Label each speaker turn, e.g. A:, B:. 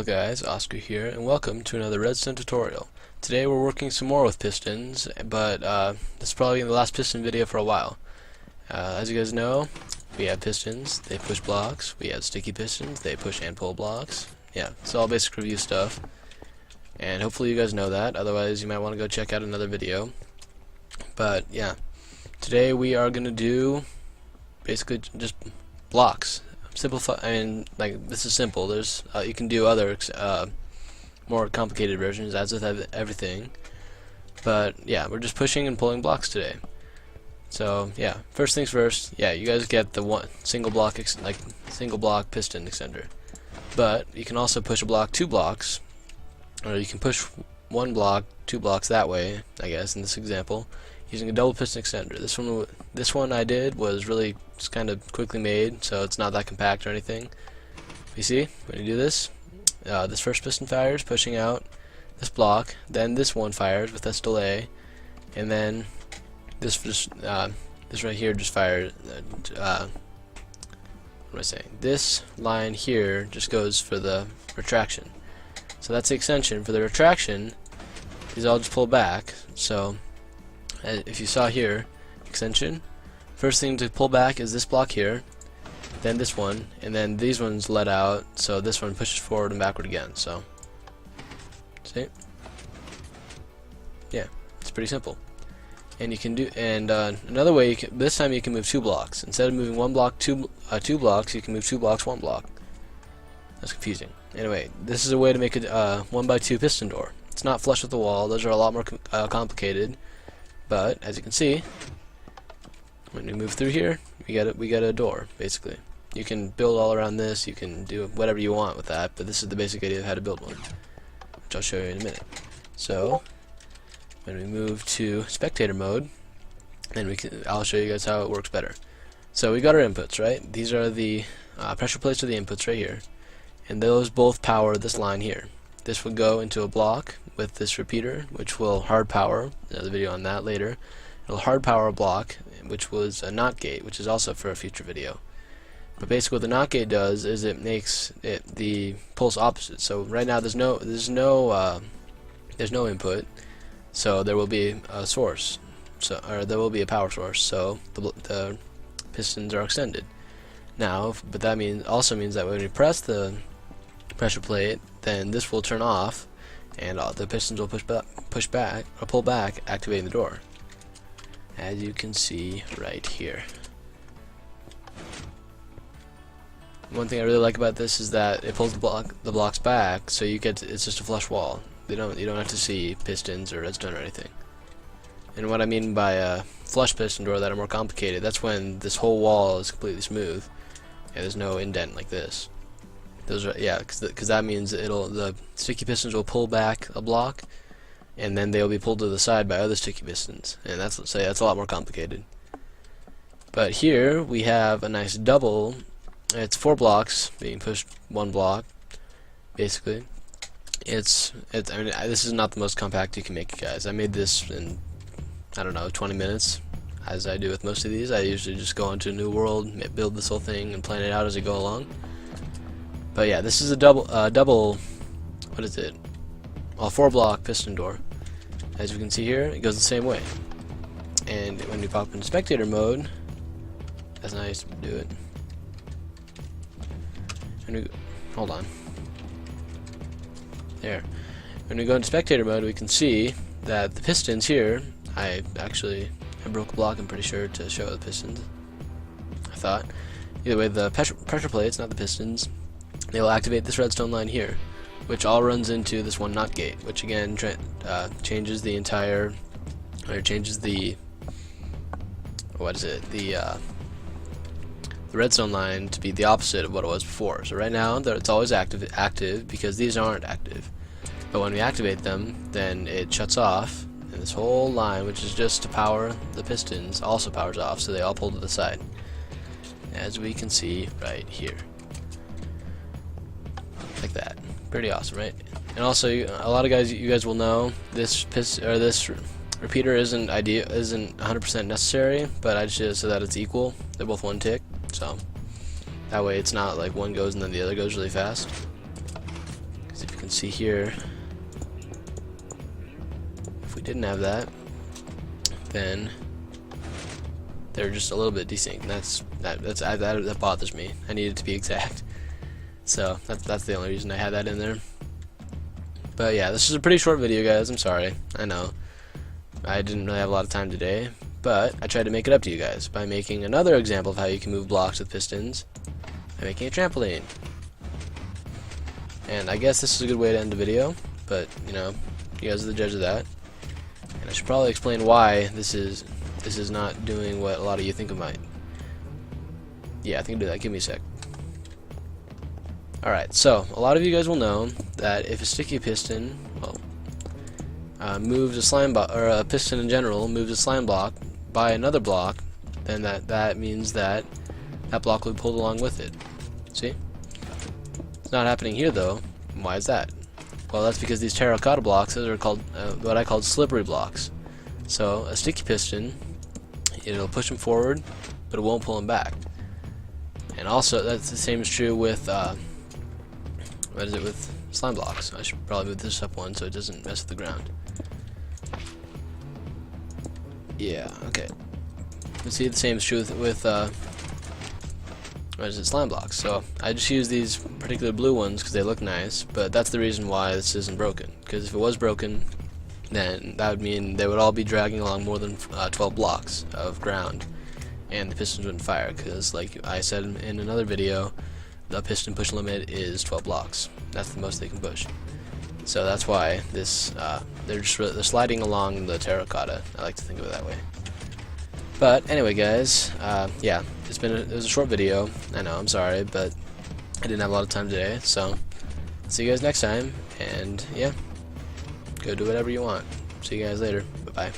A: guys, Oscar here, and welcome to another Redstone tutorial. Today we're working some more with pistons, but this is probably the last piston video for a while. As you guys know, we have pistons, they push blocks. We have sticky pistons, they push and pull blocks. Yeah, it's all basic review stuff, and hopefully you guys know that, otherwise you might want to go check out another video. But yeah, today we are going to do basically just blocks. Simplify, and like this is simple. There's you can do other more complicated versions, as with everything. But yeah, we're just pushing and pulling blocks today. So yeah, first things first. Yeah, you guys get the single block piston extender. But you can also push a block 2 blocks, or you can push 1 block 2 blocks that way, I guess, in this example, using a double piston extender. This one I did was really just kind of quickly made, so it's not that compact or anything. You see, when you do this, this first piston fires, pushing out this block, then this one fires with this delay, and then this right here just fires. What am I saying? This line here just goes for the retraction. So that's the extension. For the retraction, these all just pull back. So if you saw here, extension, first thing to pull back is this block here, then this one, and then these ones let out, so this one pushes forward and backward again. So see, yeah, it's pretty simple. And you can do, and another way, this time you can move 2 blocks. Instead of moving 1 block, 2 blocks, you can move 2 blocks, 1 block. That's confusing. Anyway, this is a way to make a 1x2 piston door. It's not flush with the wall. Those are a lot more complicated. But as you can see, when we move through here, we get a door basically. You can build all around this. You can do whatever you want with that. But this is the basic idea of how to build one, which I'll show you in a minute. So when we move to spectator mode, and I'll show you guys how it works better. So we got our inputs, right? These are the pressure plates are the inputs right here, and those both power this line here. This would go into a block with this repeater, which will hard power. Another video on that later. It'll hard power a block, which was a NOT gate, which is also for a future video. But basically, what the NOT gate does is it makes the pulse opposite. So right now, there's no input, so there will be a source, or there will be a power source. So the pistons are extended. Now, but that also means that when we press the pressure plate, then this will turn off, and the pistons will pull back, activating the door, as you can see right here. One thing I really like about this is that it pulls the blocks back, so it's just a flush wall. You don't have to see pistons or redstone or anything. And what I mean by a flush piston door that are more complicated, that's when this whole wall is completely smooth and there's no indent like this. Those are, yeah, because that means the sticky pistons will pull back a block, and then they'll be pulled to the side by other sticky pistons, and that's a lot more complicated. But here we have a nice double. It's 4 blocks being pushed 1 block, basically. I mean, this is not the most compact you can make, guys. I made this in, I don't know, 20 minutes, as I do with most of these. I usually just go into a new world, build this whole thing, and plan it out as I go along. But yeah, this is a double, what is it? A 4 block piston door. As you can see here, it goes the same way. And when you pop into spectator mode, that's how I used to do it. Hold on. There. When we go into spectator mode, we can see that the pistons here, I broke a block, I'm pretty sure, to show the pistons. I thought. Either way, the pressure plates, not the pistons, they will activate this redstone line here, which all runs into this one NOT gate, which again changes the entire, or changes the, the redstone line to be the opposite of what it was before. So right now, it's always active because these aren't active. But when we activate them, then it shuts off, and this whole line, which is just to power the pistons, also powers off, so they all pull to the side, as we can see right here. Like that. Pretty awesome, right? And also, a lot of you guys will know this repeater isn't 100% necessary, but I just did it so that it's equal. They're both 1 tick, so that way it's not like one goes and then the other goes really fast. can see here, if we didn't have that, then they're just a little bit desynced. That bothers me. I need it to be exact. So that's the only reason I had that in there. But yeah, this is a pretty short video, guys. I'm sorry. I know I didn't really have a lot of time today, but I tried to make it up to you guys by making another example of how you can move blocks with pistons by making a trampoline. And I guess this is a good way to end the video, but you know, you guys are the judge of that. And I should probably explain why this is not doing what a lot of you think it might. Yeah, I think I'll do that. Give me a sec. Alright, so a lot of you guys will know that if a sticky piston, moves a slime block, or a piston in general moves a slime block by another block, then that means that block will be pulled along with it. See? It's not happening here though. Why is that? Well, that's because these terracotta blocks are called what I call slippery blocks. So a sticky piston, it'll push them forward, but it won't pull them back. And also, that's the same is true with with slime blocks. I should probably move this up one so it doesn't mess with the ground. Yeah, okay. You see, the same is true with slime blocks. So I just use these particular blue ones because they look nice, but that's the reason why this isn't broken. Because if it was broken, then that would mean they would all be dragging along more than 12 blocks of ground, and the pistons wouldn't fire. Because, like I said in another video, the piston push limit is 12 blocks. That's the most they can push. So that's why this they're sliding along the terracotta. I like to think of it that way. But anyway, guys, yeah, it was a short video. I know, I'm sorry, but I didn't have a lot of time today. So see you guys next time, and yeah, go do whatever you want. See you guys later. Bye bye.